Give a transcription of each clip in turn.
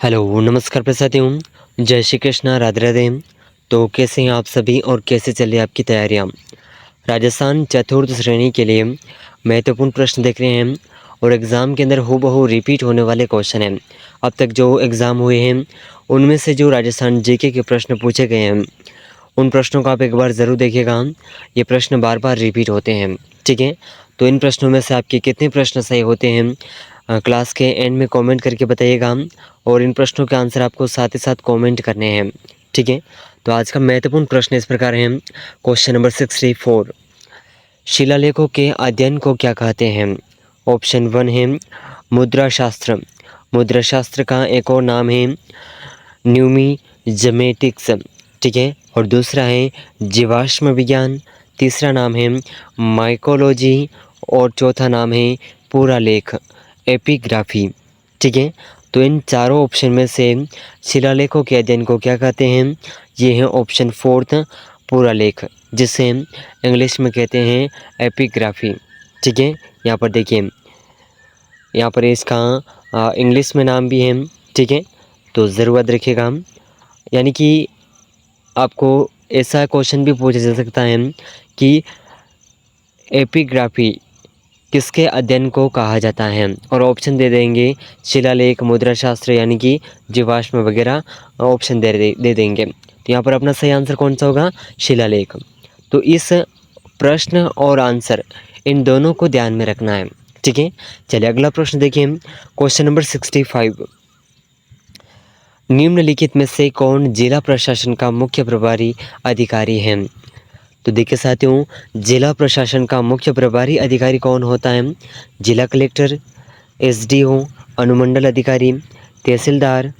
Hello, नमस्कार प्रसादियों। जय श्री कृष्णा, राधे राधे। तो कैसे हैं आप सभी और कैसे चल रही है आपकी तैयारियां? राजस्थान चतुर्थ श्रेणी के लिए महत्वपूर्ण प्रश्न देख रहे हैं और एग्ज़ाम के अंदर हूबहू रिपीट होने वाले क्वेश्चन हैं। अब तक जो एग्ज़ाम हुए हैं उनमें से जो राजस्थान जीके के प्रश्न पूछे गए हैं उन प्रश्नों को आप एक बार ज़रूर देखिएगा। ये प्रश्न बार बार रिपीट होते हैं, ठीक है। तो इन प्रश्नों में से आपके कितने प्रश्न सही होते हैं क्लास के एंड में कमेंट करके बताइएगा और इन प्रश्नों के आंसर आपको साथ ही साथ कमेंट करने हैं, ठीक है। तो आज का महत्वपूर्ण प्रश्न इस प्रकार है। क्वेश्चन नंबर 64, शिलालेखों के अध्ययन को क्या कहते हैं? ऑप्शन 1 है मुद्रा शास्त्र। मुद्रा शास्त्र का एक और नाम है न्यूमिज्मेटिक्स, ठीक है। और दूसरा है जीवाश्म विज्ञान, तीसरा नाम है माइकोलॉजी और चौथा नाम है पुरालेख एपिग्राफी, ठीक है। तो इन चारों ऑप्शन में से शिलालेखों के अध्ययन को क्या कहते हैं? ये है ऑप्शन 4 पुरालेख, जिसे इंग्लिश में कहते हैं एपिग्राफी, ठीक है। यहाँ पर देखिए, यहाँ पर इसका इंग्लिश में नाम भी है, ठीक है। तो ज़रूर याद रखिएगा। यानी कि आपको ऐसा क्वेश्चन भी पूछा जा सकता है कि एपिग्राफी किसके अध्ययन को कहा जाता है, और ऑप्शन दे देंगे शिलालेख, मुद्रा शास्त्र यानी कि जीवाश्म वगैरह ऑप्शन दे देंगे। तो यहाँ पर अपना सही आंसर कौन सा होगा? शिलालेख। तो इस प्रश्न और आंसर इन दोनों को ध्यान में रखना है, ठीक है। चलिए अगला प्रश्न देखिए। क्वेश्चन नंबर 65, निम्नलिखित में से कौन जिला प्रशासन का मुख्य प्रभारी अधिकारी है? तो देखिए साथियों, जिला प्रशासन का मुख्य प्रभारी अधिकारी कौन होता है? जिला कलेक्टर, एसडीओ, अनुमंडल अधिकारी, तहसीलदार,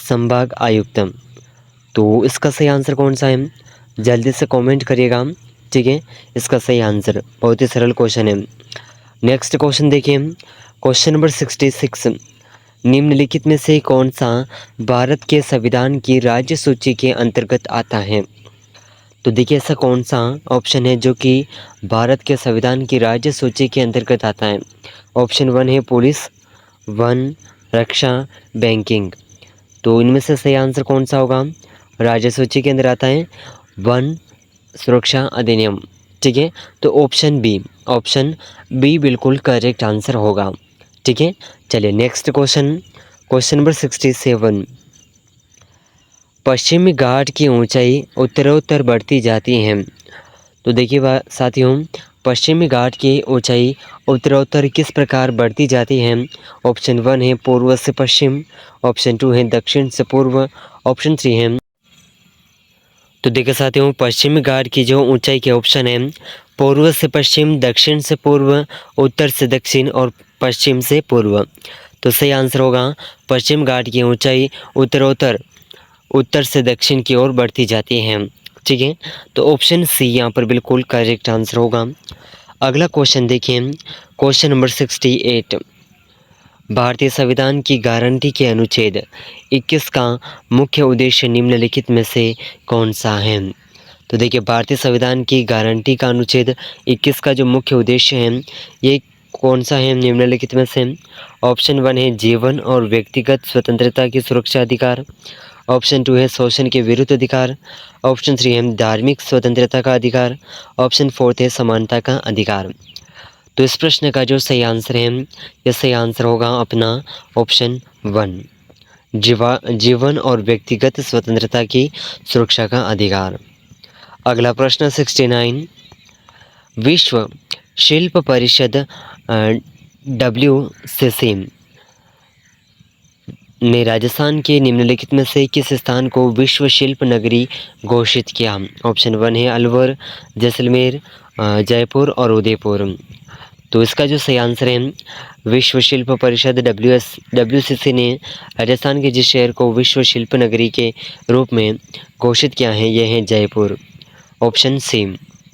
संभाग आयुक्त। तो इसका सही आंसर कौन सा है? जल्दी से कमेंट करिएगा, ठीक है। इसका सही आंसर बहुत ही सरल क्वेश्चन है। नेक्स्ट क्वेश्चन देखिए। क्वेश्चन नंबर 66, निम्नलिखित में से कौन सा भारत के संविधान की राज्य सूची के अंतर्गत आता है? तो देखिए ऐसा कौन सा ऑप्शन है जो कि भारत के संविधान की राज्य सूची के अंतर्गत आता है? ऑप्शन 1 है पुलिस, 1 रक्षा, बैंकिंग। तो इनमें से सही आंसर कौन सा होगा? राज्य सूची के अंदर आता है 1 सुरक्षा अधिनियम, ठीक है। तो ऑप्शन बी बिल्कुल करेक्ट आंसर होगा, ठीक है। चलिए नेक्स्ट क्वेश्चन, क्वेश्चन नंबर 67, पश्चिमी घाट की ऊंचाई उत्तरोत्तर बढ़ती जाती है। तो देखिए साथियों, पश्चिमी घाट की ऊंचाई उत्तरोत्तर किस प्रकार बढ़ती जाती है? ऑप्शन 1 है पूर्व से पश्चिम, ऑप्शन 2 है दक्षिण से पूर्व, ऑप्शन 3 है। तो देखिए साथियों, पश्चिमी घाट की जो ऊंचाई के ऑप्शन है पूर्व से पश्चिम, दक्षिण से पूर्व, उत्तर से दक्षिण और पश्चिम से पूर्व। तो सही आंसर होगा पश्चिम घाट की ऊंचाई उत्तरोत्तर उत्तर से दक्षिण की ओर बढ़ती जाती है, ठीक है। तो ऑप्शन सी यहाँ पर बिल्कुल करेक्ट आंसर होगा। अगला क्वेश्चन देखिए। क्वेश्चन नंबर 68, भारतीय संविधान की गारंटी के अनुच्छेद 21 का मुख्य उद्देश्य निम्नलिखित में से कौन सा है? तो देखिए, भारतीय संविधान की गारंटी का अनुच्छेद 21 का जो मुख्य उद्देश्य है ये कौन सा है निम्नलिखित में से? ऑप्शन 1 है जीवन और व्यक्तिगत स्वतंत्रता की सुरक्षा अधिकार, ऑप्शन 2 है शोषण के विरुद्ध अधिकार, ऑप्शन 3 है धार्मिक स्वतंत्रता का अधिकार, ऑप्शन 4 है समानता का अधिकार। तो इस प्रश्न का जो सही आंसर है यह सही आंसर होगा अपना ऑप्शन 1, जीवन और व्यक्तिगत स्वतंत्रता की सुरक्षा का अधिकार। अगला प्रश्न 69, विश्व शिल्प परिषद WCC ने राजस्थान के निम्नलिखित में से किस स्थान को विश्व शिल्प नगरी घोषित किया? ऑप्शन 1 है अलवर, जैसलमेर, जयपुर और उदयपुर। तो इसका जो सही आंसर है विश्व शिल्प परिषद WCC ने राजस्थान के जिस शहर को विश्व शिल्प नगरी के रूप में घोषित किया है यह है जयपुर, ऑप्शन सी,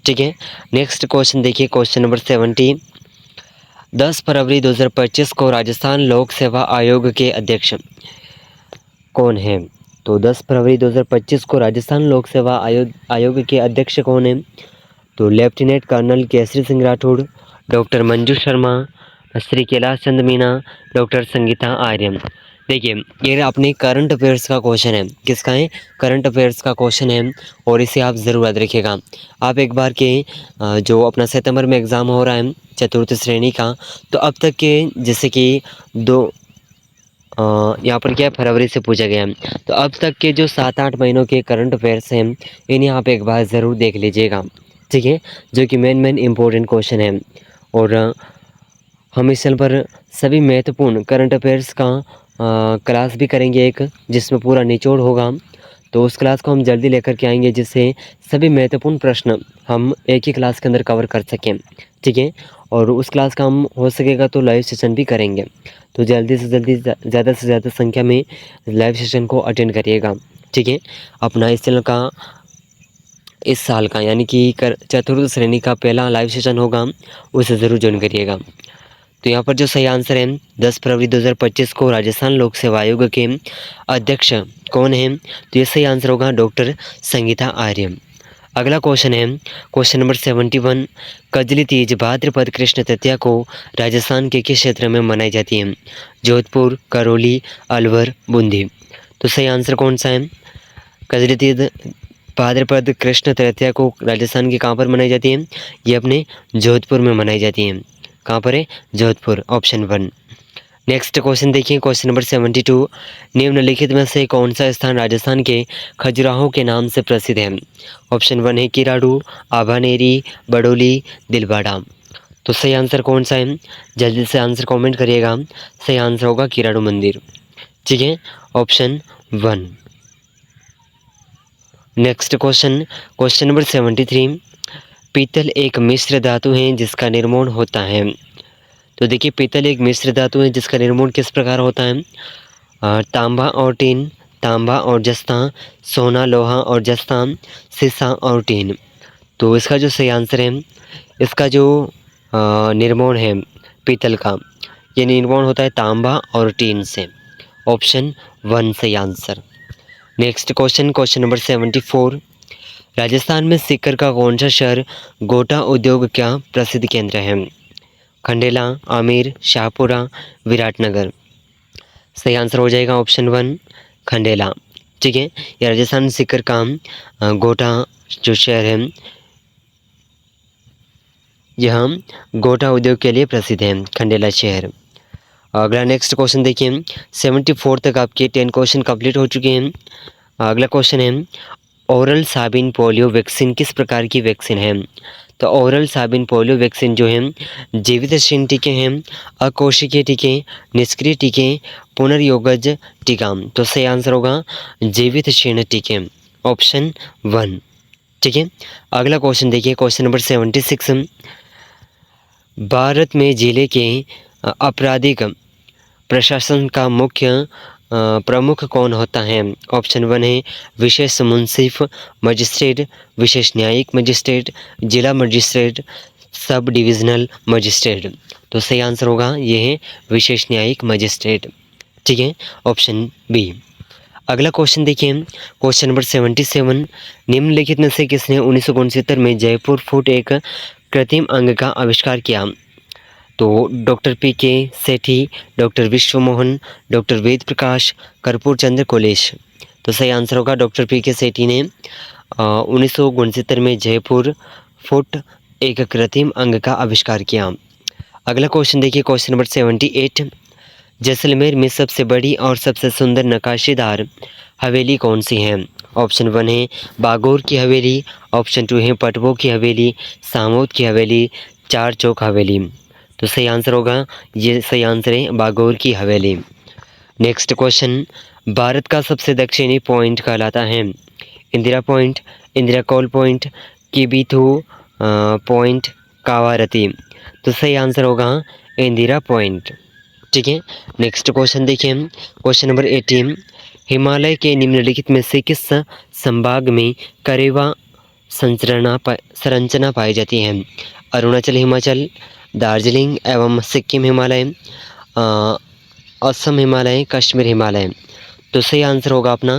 ठीक है। नेक्स्ट क्वेश्चन देखिए। क्वेश्चन नंबर 70, 10 फरवरी 2025 को राजस्थान लोक सेवा आयोग के अध्यक्ष कौन है? तो 10 फरवरी 2025 को राजस्थान लोक सेवा आयोग के अध्यक्ष कौन है? तो lieutenant colonel Kesari Singh Rathore, doctor Manju Sharma, Shri Kailash Chand Meena, doctor Sangeeta Arya. देखिए, ये अपने करंट अफेयर्स का क्वेश्चन है। किसका है? करंट अफेयर्स का क्वेश्चन है और इसे आप ज़रूर याद रखिएगा। आप एक बार के जो अपना सितंबर में एग्ज़ाम हो रहा है चतुर्थ श्रेणी का, तो अब तक के जैसे कि दो यहाँ पर क्या है, फरवरी से पूछा गया है, तो अब तक के जो 7-8 महीनों के करंट अफेयर्स हैं इन्हें आप एक बार ज़रूर देख लीजिएगा, ठीक है, जो कि मेन इम्पोर्टेंट क्वेश्चन है। और हम इस चैनल पर सभी महत्वपूर्ण करंट अफेयर्स का क्लास भी करेंगे एक, जिसमें पूरा निचोड़ होगा। तो उस क्लास को हम जल्दी लेकर के आएंगे, जिससे सभी महत्वपूर्ण प्रश्न हम एक ही क्लास के अंदर कवर कर सकें, ठीक है। और उस क्लास का हम हो सकेगा तो लाइव सेशन भी करेंगे। तो जल्दी से जल्दी ज़्यादा से ज़्यादा संख्या में लाइव सेशन को अटेंड करिएगा, ठीक है। अपना इस चैनल का इस साल का यानी कि चतुर्थ श्रेणी का पहला लाइव सेशन होगा, उसे ज़रूर ज्वाइन करिएगा। तो यहाँ पर जो सही आंसर है 10 फरवरी 2025 को राजस्थान लोक सेवा आयोग के अध्यक्ष कौन है? तो ये सही आंसर होगा डॉक्टर संगीता आर्य। अगला क्वेश्चन है क्वेश्चन नंबर 71। कजली तीज भाद्रपद कृष्ण तृतीया को राजस्थान के किस क्षेत्र में मनाई जाती है? जोधपुर, करौली, अलवर, बूंदी। तो सही आंसर कौन सा है? कजली तीज भाद्रपद कृष्ण तृतीया को राजस्थान के कहाँ पर मनाई जाती है? ये अपने जोधपुर में मनाई जाती है। कहाँ पर है? जोधपुर, ऑप्शन 1। नेक्स्ट क्वेश्चन देखिए, क्वेश्चन नंबर 72। निम्नलिखित में से कौन सा स्थान राजस्थान के खजुराहो के नाम से प्रसिद्ध है? ऑप्शन 1 है किराडू, आभानेरी, बडोली, दिलवाड़ा। तो सही आंसर कौन सा है? जल्दी से आंसर कमेंट करिएगा। सही आंसर होगा किराडू मंदिर, ठीक है, option 1। Next question, question number 73। पीतल एक मिश्र धातु है जिसका निर्माण होता है। तो देखिए, पीतल एक मिश्र धातु है जिसका निर्माण किस प्रकार होता है? तांबा और टीन, तांबा और जस्ता, सोना, लोहा और जस्ता, सीसा और टीन। तो इसका जो सही आंसर है, इसका जो निर्माण है पीतल का, ये निर्माण होता है तांबा और टीन से। ऑप्शन 1 सही answer. Next question, question number 74। Rajasthan में सीकर का कौन सा शहर गोटा उद्योग का प्रसिद्ध केंद्र है? खंडेला, आमेर, शाहपुरा, विराटनगर। सही आंसर हो जाएगा ऑप्शन 1 खंडेला, ठीक है। ये राजस्थान सीकर का गोटा जो शहर है, यह गोटा उद्योग के लिए प्रसिद्ध है, खंडेला शहर। अगला नेक्स्ट क्वेश्चन देखिए, 74 तक आपके 10 क्वेश्चन कंप्लीट हो चुके हैं। अगला क्वेश्चन है, ओरल साबिन पोलियो वैक्सीन किस प्रकार की वैक्सीन है? तो ओरल साबिन पोलियो वैक्सीन जो है जीवित शीन टीके हैं, अकोशिकीय टीके, निष्क्रिय टीके, पुनर्योगज टीका। तो सही आंसर होगा जीवित शीन टीके, ऑप्शन 1, ठीक है। अगला क्वेश्चन देखिए, क्वेश्चन नंबर 76। भारत में जिले के आपराधिक प्रशासन का मुख्य प्रमुख कौन होता है? ऑप्शन 1 है विशेष मुंसिफ मजिस्ट्रेट, विशेष न्यायिक मजिस्ट्रेट, जिला मजिस्ट्रेट, सब डिविजनल मजिस्ट्रेट। तो सही आंसर होगा ये है विशेष न्यायिक मजिस्ट्रेट, ठीक है, ऑप्शन बी। अगला क्वेश्चन देखिए, क्वेश्चन नंबर 77। निम्नलिखित में से किसने 1969 में जयपुर फुट एक कृत्रिम अंग का आविष्कार किया? तो डॉक्टर पी.के. सेठी, डॉक्टर विश्वमोहन, डॉक्टर वेद प्रकाश, कर्पूर चंद्र कोलेश। तो सही आंसर होगा डॉक्टर पी.के. सेठी ने 1969 में जयपुर फुट एक कृत्रिम अंग का आविष्कार किया। अगला क्वेश्चन देखिए, क्वेश्चन नंबर 78। जैसलमेर में सबसे बड़ी और सबसे सुंदर नक्काशीदार हवेली कौन सी है? ऑप्शन 1 है बागोर की हवेली, ऑप्शन 2 है पटवो की हवेली, सामोद की हवेली, चार चौक हवेली। तो सही आंसर होगा ये सही आंसर है बागोर की हवेली। नेक्स्ट क्वेश्चन, भारत का सबसे दक्षिणी पॉइंट कहलाता है? Indira point, Indira col point, Kibithu point, Kavaratti. तो सही आंसर होगा इंदिरा पॉइंट, ठीक है। नेक्स्ट क्वेश्चन देखिए, क्वेश्चन नंबर 18। हिमालय के निम्नलिखित में से किस संभाग में करेवा संरचना पाई जाती है? अरुणाचल हिमाचल, दार्जिलिंग एवं सिक्किम हिमालय, असम हिमालय, कश्मीर हिमालय। तो सही आंसर होगा अपना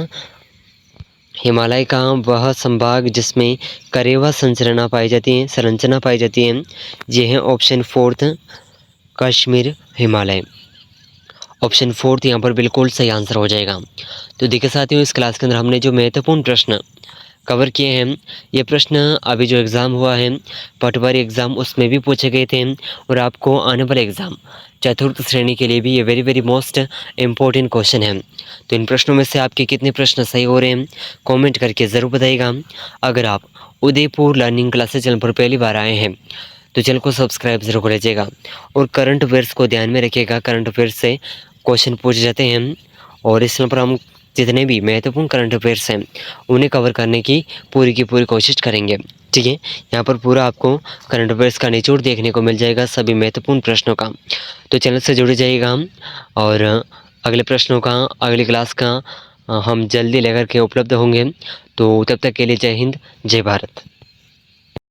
हिमालय का वह संभाग जिसमें करेवा संरचना पाई जाती है, ये है option 4 Kashmir, Himalaya. Option fourth यहाँ पर बिल्कुल सही आंसर हो जाएगा। तो देखिए साथियों, इस क्लास के अंदर हमने जो महत्वपूर्ण प्रश्न कवर किए हैं, ये प्रश्न अभी जो एग्ज़ाम हुआ है पटवारी एग्ज़ाम, उसमें भी पूछे गए थे और आपको आने वाले एग्ज़ाम चतुर्थ श्रेणी के लिए भी ये very very most important question है। तो इन प्रश्नों में से आपके कितने प्रश्न सही हो रहे हैं कमेंट करके ज़रूर बताइएगा। अगर आप उदयपुर लर्निंग क्लासेस चैनल पर पहली बार आए हैं तो चैनल को सब्सक्राइब ज़रूर कर लीजिएगा और करंट अफेयर्स को ध्यान में रखिएगा। करंट अफेयर्स से क्वेश्चन पूछे जाते हैं और इस चैनल पर हम जितने भी महत्वपूर्ण करंट अफेयर्स हैं उन्हें कवर करने की पूरी कोशिश करेंगे। ठीक है, यहाँ पर पूरा आपको करंट अफेयर्स का निचोड़ देखने को मिल जाएगा सभी महत्वपूर्ण प्रश्नों का। तो चैनल से जुड़े जाइएगा और अगले प्रश्नों का, अगली क्लास का हम जल्दी लेकर के उपलब्ध होंगे। तो तब तक के लिए जय हिंद, जय भारत।